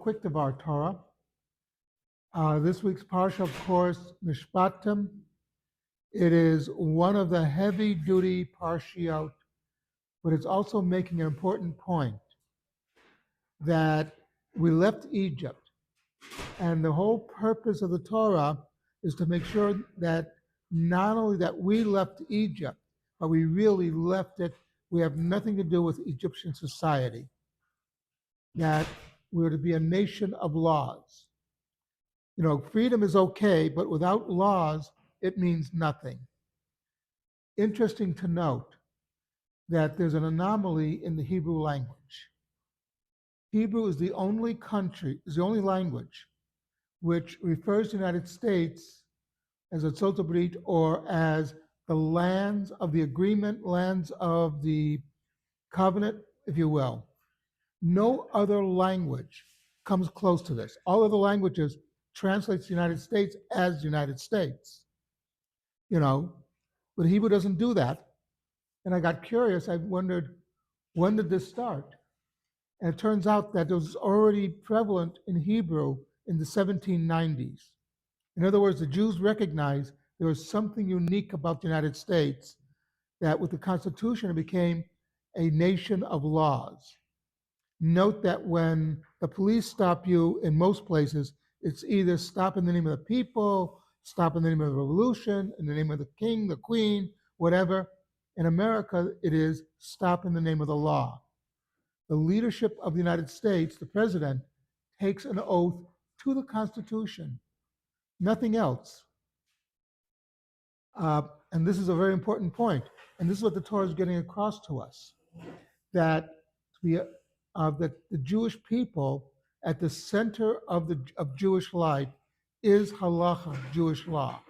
quick to our Torah. This week's parsha, of course, Mishpatim. It is one of the heavy-duty parshiot, but it's also making an important point that we left Egypt, and the whole purpose of the Torah is to make sure that not only that we left Egypt, but we really left it. We have nothing to do with Egyptian society. That we're to be a nation of laws. You know, freedom is okay, but without laws, it means nothing. Interesting to note that there's an anomaly in the Hebrew language. Hebrew is the only language which refers to the United States as a Tzot Brit, or as the lands of the agreement, lands of the covenant, if you will. No other language comes close to this. All other languages translates the United States as United States. You know, but Hebrew doesn't do that. And I got curious. I wondered, when did this start? And it turns out that it was already prevalent in Hebrew in the 1790s. In other words, the Jews recognized there was something unique about the United States, that with the Constitution, it became a nation of laws. Note that when the police stop you in most places, it's either stop in the name of the people, stop in the name of the revolution, in the name of the king, the queen, whatever. In America, it is stop in the name of the law. The leadership of the United States, the president, takes an oath to the Constitution, nothing else. And this is a very important point. And this is what the Torah is getting across to us, that that the Jewish people, at the center of Jewish life, is halacha, Jewish law.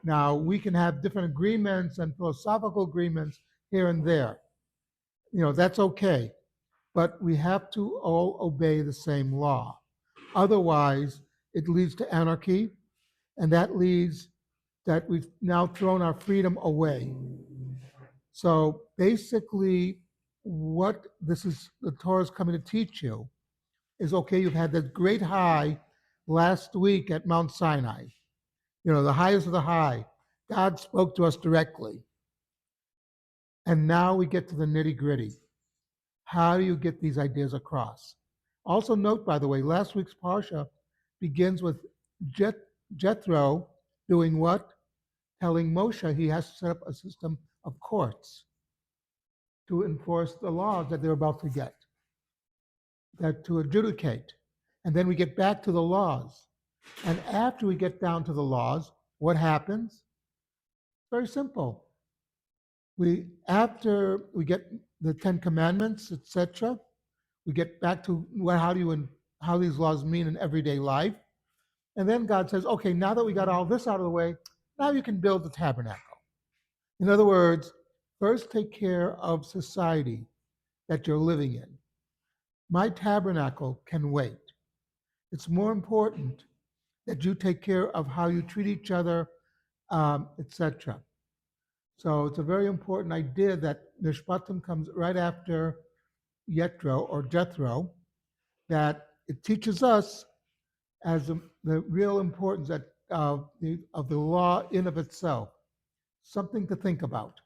Now, we can have different agreements and philosophical agreements here and there. You know, that's okay. But we have to all obey the same law. Otherwise, it leads to anarchy, and that leads that we've now thrown our freedom away. So basically, what the Torah is coming to teach you is, okay, you've had that great high last week at Mount Sinai. You know, the highest of the high. God spoke to us directly. And now we get to the nitty-gritty. How do you get these ideas across? Also note, by the way, last week's Parsha begins with Jethro doing what? Telling Moshe he has to set up a system of courts to enforce the laws that they're about to get, that to adjudicate. And then we get back to the laws. And after we get down to the laws, what happens? Very simple. After we get the Ten Commandments, etc., we get back to how these laws mean in everyday life. And then God says, okay, now that we got all this out of the way, now you can build the tabernacle. In other words, first take care of society that you're living in. My tabernacle can wait. It's more important that you take care of how you treat each other, etc. So it's a very important idea that Mishpatim comes right after Jethro, that it teaches us as the real importance of the law in of itself. Something to think about.